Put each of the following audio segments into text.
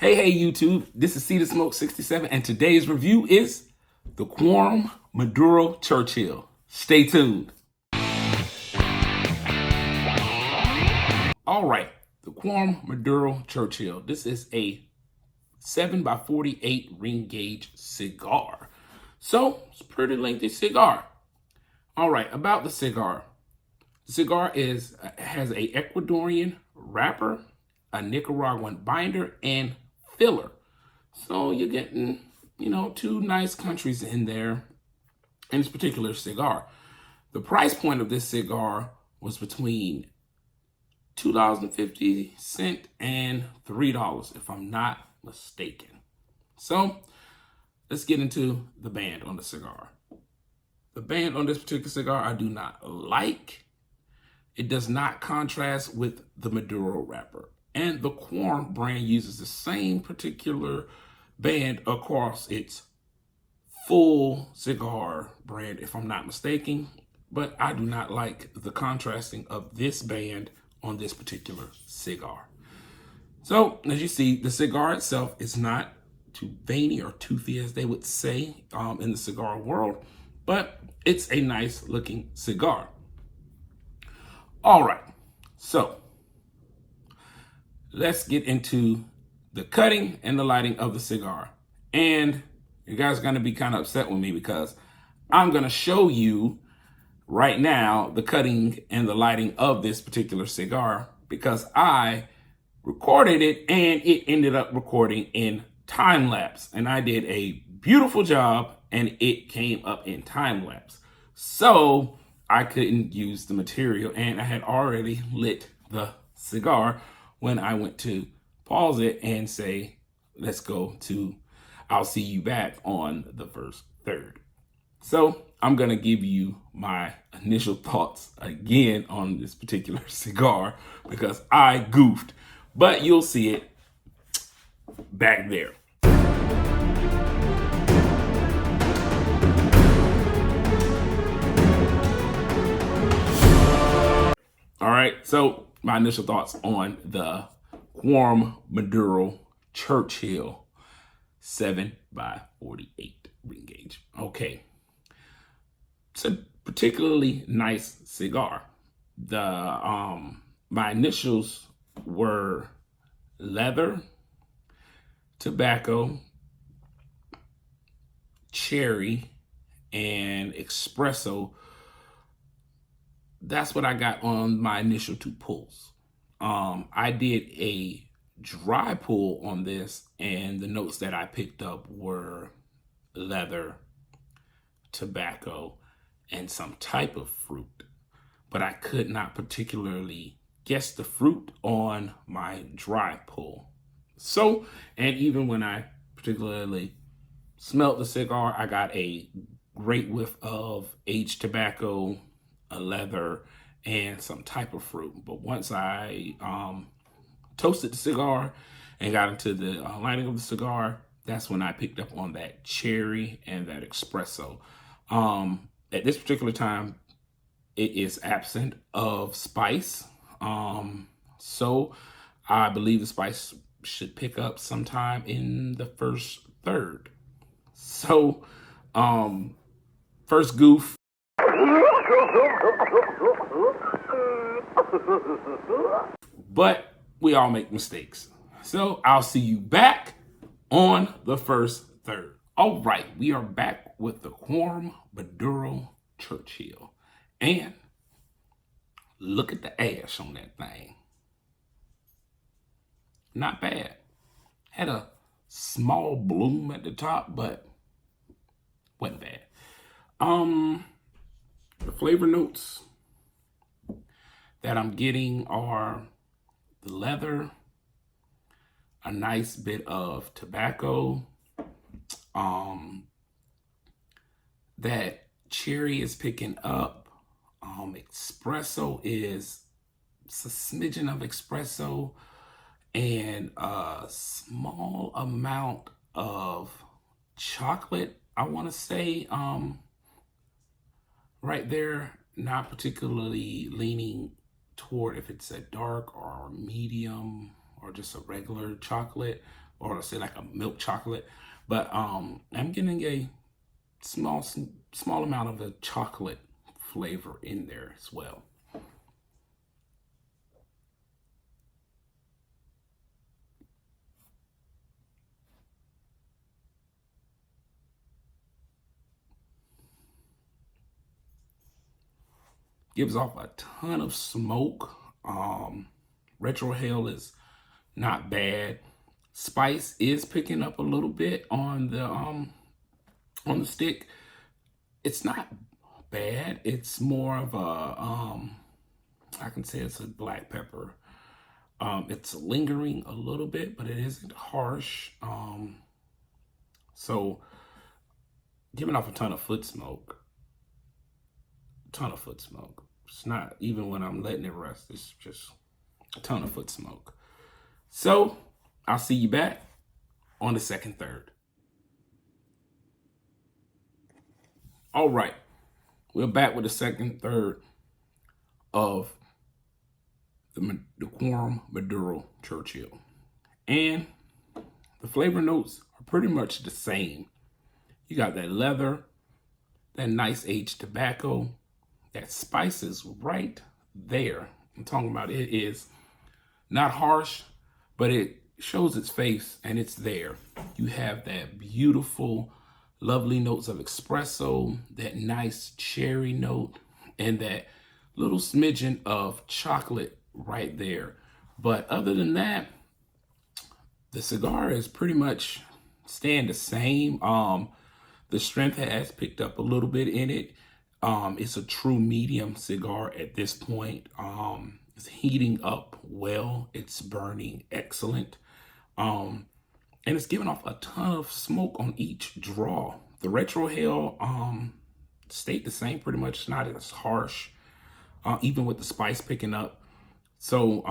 Hey YouTube, this is Cedar Smoke 67 and today's review is the Quorum Maduro Churchill. Stay tuned. All right, the Quorum Maduro Churchill. This is a 7x48 ring gauge cigar. So it's a pretty lengthy cigar. All right, about the cigar. The cigar has a Ecuadorian wrapper, a Nicaraguan binder, and filler. So you're getting, two nice countries in there in this particular cigar. The price point of this cigar was between $2.50 and $3, if I'm not mistaken. So let's get into the band on the cigar. The band on this particular cigar I do not like. It does not contrast with the Maduro wrapper. And the Quorum brand uses the same particular band across its full cigar brand, if I'm not mistaken. But I do not like the contrasting of this band on this particular cigar. So, as you see, the cigar itself is not too veiny or toothy, as they would say in the cigar world, but it's a nice looking cigar. All right, so let's get into the cutting and the lighting of the cigar. And you guys are going to be kind of upset with me because I'm going to show you right now the cutting and the lighting of this particular cigar because I recorded it and it ended up recording in time lapse. And I did a beautiful job and it came up in time lapse. So I couldn't use the material and I had already lit the cigar when I went to pause it and say, let's go to, I'll see you back on the first third. So I'm gonna give you my initial thoughts again on this particular cigar because I goofed, but you'll see it back there. All right, so my initial thoughts on the Quorum Maduro Churchill 7x48 ring gauge. Okay, it's a particularly nice cigar. My initials were leather, tobacco, cherry, and espresso. That's what I got on my initial two pulls. I did a dry pull on this, and the notes that I picked up were leather, tobacco, and some type of fruit. But I could not particularly guess the fruit on my dry pull. So, and even when I particularly smelled the cigar, I got a great whiff of aged tobacco, a leather, and some type of fruit. But once I toasted the cigar and got into the lighting of the cigar, that's when I picked up on that cherry and that espresso. At this particular time, it is absent of spice. So I believe the spice should pick up sometime in the first third. So, first goof. But we all make mistakes. So I'll see you back on the first third. All right, we are back with the Quorum Maduro Churchill. And look at the ash on that thing. Not bad. Had a small bloom at the top, but wasn't bad. The flavor notes that I'm getting are the leather, a nice bit of tobacco, that cherry is picking up, espresso is a smidgen of espresso, and a small amount of chocolate, I want to say, right there, not particularly leaning toward if it's a dark or medium or just a regular chocolate, or say like a milk chocolate. But I'm getting a small amount of a chocolate flavor in there as well. Gives off a ton of smoke. Retrohale is not bad. Spice is picking up a little bit on the stick. It's not bad. It's more of a I can say it's a black pepper. It's lingering a little bit, but it isn't harsh. So giving off a ton of foot smoke. It's not even when I'm letting it rest. It's just a ton of foot smoke. So I'll see you back on the second third. All right, we're back with the second third of the Quorum Maduro Churchill, and the flavor notes are pretty much the same. You got that leather, that nice aged tobacco, that spice is right there. I'm talking about it is not harsh, but it shows its face and it's there. You have that beautiful, lovely notes of espresso, that nice cherry note, and that little smidgen of chocolate right there. But other than that, the cigar is pretty much staying the same. The strength has picked up a little bit in it. It's a true medium cigar at this point. It's heating up well. It's burning excellent. And it's giving off a ton of smoke on each draw. The retrohale stayed the same pretty much. It's not as harsh, even with the spice picking up. So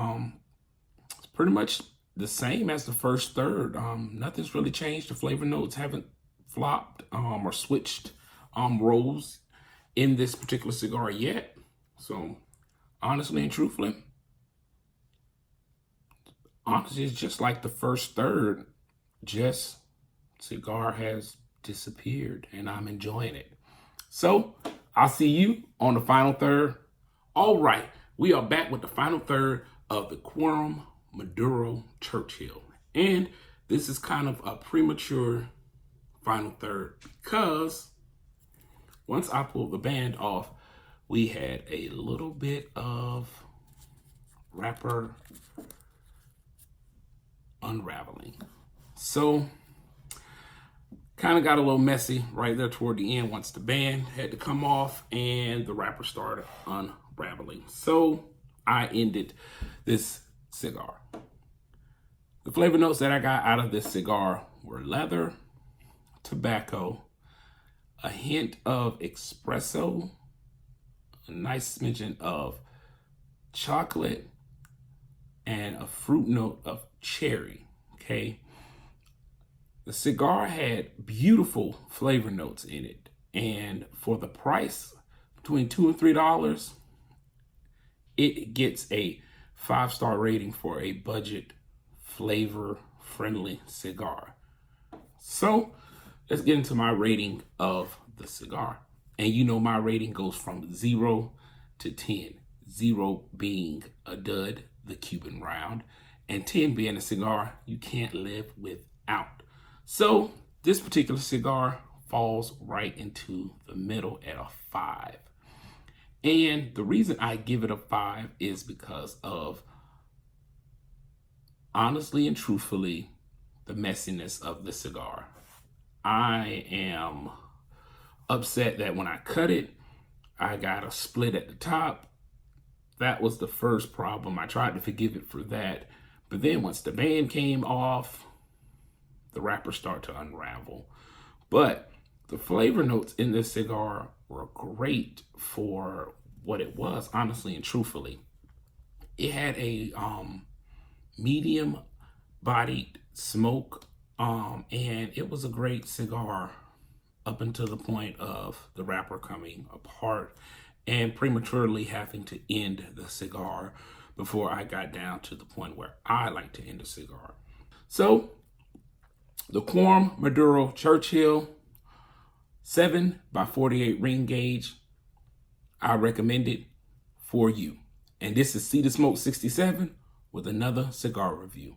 it's pretty much the same as the first third. Nothing's really changed. The flavor notes haven't flopped or switched roles in this particular cigar yet. So honestly and truthfully, it's just like the first third, just cigar has disappeared and I'm enjoying it. So I'll see you on the final third. All right, we are back with the final third of the Quorum Maduro Churchill. And this is kind of a premature final third because once I pulled the band off, we had a little bit of wrapper unraveling. So kind of got a little messy right there toward the end once the band had to come off and the wrapper started unraveling. So I ended this cigar. The flavor notes that I got out of this cigar were leather, tobacco, a hint of espresso, a nice smidgen of chocolate, and a fruit note of cherry. Okay. The cigar had beautiful flavor notes in it. And for the price, between $2 and $3, it gets a 5-star rating for a budget, flavor-friendly cigar. So let's get into my rating of the cigar. And you know my rating goes from 0 to 10. 0 being a dud, the Cuban round, and 10 being a cigar you can't live without. So this particular cigar falls right into the middle at a 5. And the reason I give it a 5 is because of, honestly and truthfully, the messiness of the cigar. I am upset that when I cut it, I got a split at the top. That was the first problem. I tried to forgive it for that. But then once the band came off, the wrapper started to unravel. But the flavor notes in this cigar were great for what it was, honestly and truthfully. It had a medium-bodied smoke, and it was a great cigar up until the point of the wrapper coming apart and prematurely having to end the cigar before I got down to the point where I like to end a cigar. So The Quorum Maduro Churchill 7x48 ring gauge. I recommend it for you. And this is See the Smoke 67 with another cigar review.